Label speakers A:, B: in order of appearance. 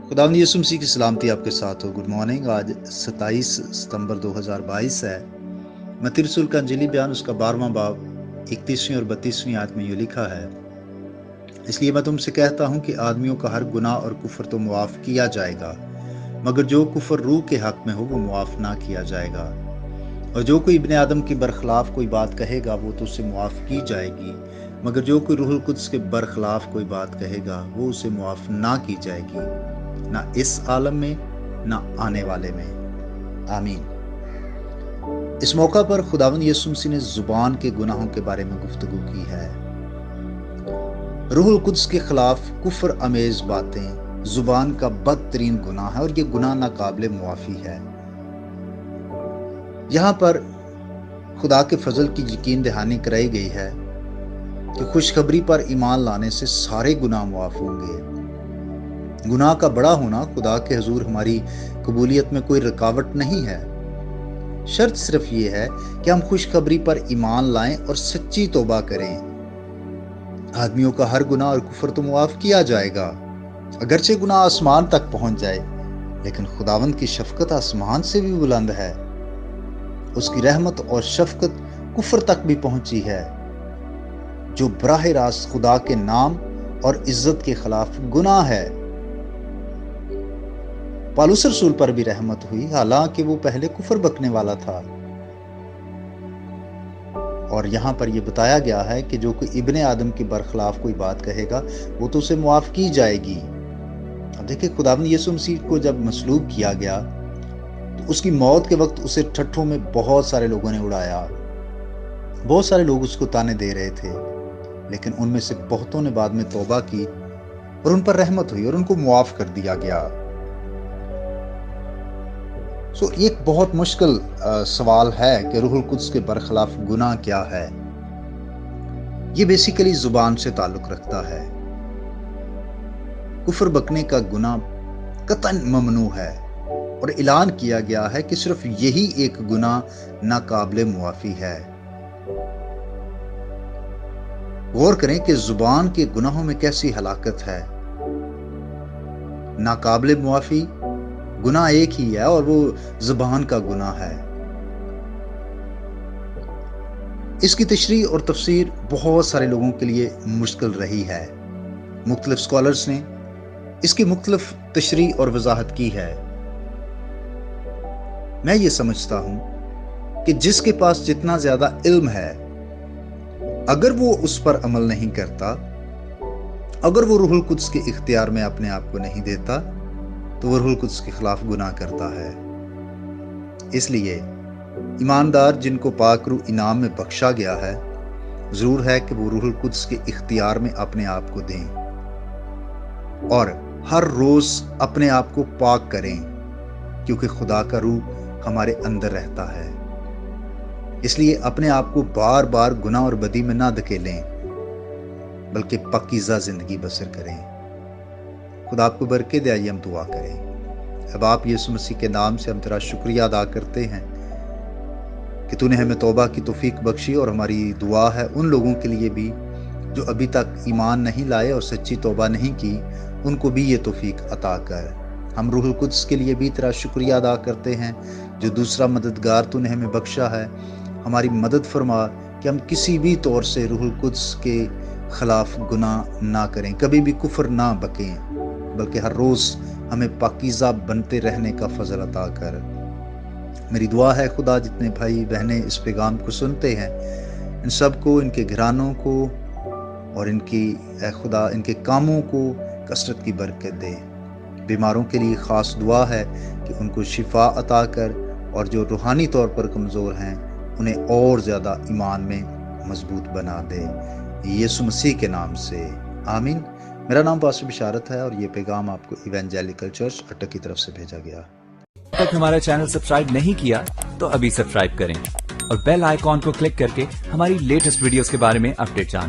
A: खुदावंद यीशु मसीह की सलामती आपके साथ हो। Good morning. आज 27 सितंबर 2022 है। मत्ती रसूल का अंजीली बयान उसका 12वां बाब 31वीं और 32वीं आयत में यूँ लिखा है, इसलिए मैं तुमसे कहता हूँ कि आदमियों का हर गुनाह और कुफर तो मुआफ किया जाएगा, मगर जो कुफर रूह के हक में हो वो मुआफ ना किया जाएगा। और जो कोई इब्ने आदम की बरखिलाफ कोई बात कहेगा वो तो उसे मुआफ की जाएगी, मगर जो कोई रूहुल कुद्स के बरखिलाफ कोई बात कहेगा वो उसे मुआफ ना की जाएगी, ना इस आलम में ना आने वाले में। आमीन। इस मौका पर खुदावंद यीशु मसीह ने जुबान के गुनाहों के बारे में गुफ्तगू की है। रूहुल कुद्स के खिलाफ कुफर अमेज बातें जुबान का बदतरीन गुनाह है और ये गुनाह नाकाबिले मुआफी है। यहाँ पर खुदा के फजल की यकीन दहानी कराई गई है कि खुशखबरी पर ईमान लाने से सारे गुनाह मुआफ होंगे। गुनाह का बड़ा होना खुदा के हुजूर हमारी कबूलियत में कोई रुकावट नहीं है। शर्त सिर्फ ये है कि हम खुशखबरी पर ईमान लाएं और सच्ची तौबा करें। आदमियों का हर गुनाह और कुफर तो मुआफ किया जाएगा, अगरचे गुनाह आसमान तक पहुंच जाए, लेकिन खुदावंद की शफकत आसमान से भी बुलंद है। उसकी रहमत और शफकत कुफर तक भी पहुंची है। जो बराह रास्त खुदा के नाम और इज्जत के खिलाफ गुनाह है, पौलुस रसूल पर भी रहमत हुई, हालांकि वो पहले कुफर बकने वाला था। और यहाँ पर यह बताया गया है कि जो कोई इब्ने आदम की बरखिलाफ कोई बात कहेगा वो तो उसे मुआफ की जाएगी। अब देखिए, खुदावंद यीशु मसीह को जब मसलूब किया गया तो उसकी मौत के वक्त उसे ठट्ठों में बहुत सारे लोगों ने उड़ाया। बहुत सारे लोग उसको ताने दे रहे थे, लेकिन उनमें से बहुतों ने बाद में तौबा की और उन पर रहमत हुई और उनको मुआफ कर दिया गया। एक बहुत मुश्किल सवाल है कि रूहुल कुद्स के बरखिलाफ गुनाह क्या है। ये बेसिकली जुबान से ताल्लुक रखता है। कुफर बकने का गुनाह कतन ममनू है और ऐलान किया गया है कि सिर्फ यही एक गुनाह नाकाबिले मुआफी है। गौर करें कि जुबान के गुनाहों में कैसी हलाकत है। नाकाबिले मुआफी गुनाह एक ही है और वो जुबान का गुनाह है। इसकी तशरीह और तफसीर बहुत सारे लोगों के लिए मुश्किल रही है। मुख्तलिफ स्कॉलर्स ने इसकी मुख्तलिफ तशरीह और वजाहत की है। मैं ये समझता हूं कि जिसके पास जितना ज्यादा इल्म है, अगर वो उस पर अमल नहीं करता, अगर वो रूहुल कुद्स के इख्तियार में अपने आप को नहीं देता, तो वो रूहुल कुद्स के खिलाफ गुनाह करता है। इसलिए ईमानदार जिनको पाक रूह इनाम में बख्शा गया है, जरूर है कि वो रूहुल कुद्स के इख्तियार में अपने आप को दें और हर रोज अपने आप को पाक करें, क्योंकि खुदा का रूह हमारे अंदर रहता है। इसलिए अपने आप को बार बार गुनाह और बदी में ना धकेलें, बल्कि पाकीज़ा जिंदगी बसर करें। खुदा आपको बरकत दे। आइए हम दुआ करें। अब आप यीशु मसीह के नाम से हम तेरा शुक्रिया अदा करते हैं कि तूने हमें तौबा की तौफीक बख्शी, और हमारी दुआ है उन लोगों के लिए भी जो अभी तक ईमान नहीं लाए और सच्ची तौबा नहीं की, उनको भी ये तौफीक अता कर। हम रूहुल कुद्स के लिए भी तेरा शुक्रिया अदा करते हैं, जो दूसरा मददगार तूने हमें बख्शा है। हमारी मदद फरमा कि हम किसी भी तौर से रूहुल कुद्स के खिलाफ गुनाह ना करें, कभी भी कुफर ना बकें, बल्कि हर रोज हमें पाकीज़ा बनते रहने का फजल अता कर। मेरी दुआ है खुदा, जितने भाई बहनें इस पैगाम को सुनते हैं, इन सब को, इनके घरानों को और इनकी खुदा इनके कामों को कसरत की बरकत दे। बीमारों के लिए ख़ास दुआ है कि उनको शिफा अता कर, और जो रूहानी तौर पर कमज़ोर हैं उन्हें और ज़्यादा ईमान में मजबूत बना दे, यीशु मसीह के नाम से, आमीन। मेरा नाम पास्टर बिशारत है और ये पैगाम आपको इवेंजेलिकल चर्च अटक की तरफ से भेजा गया।
B: तक हमारा चैनल सब्सक्राइब नहीं किया तो अभी सब्सक्राइब करें और बेल आइकॉन को क्लिक करके हमारी लेटेस्ट वीडियोस के बारे में अपडेट जानें।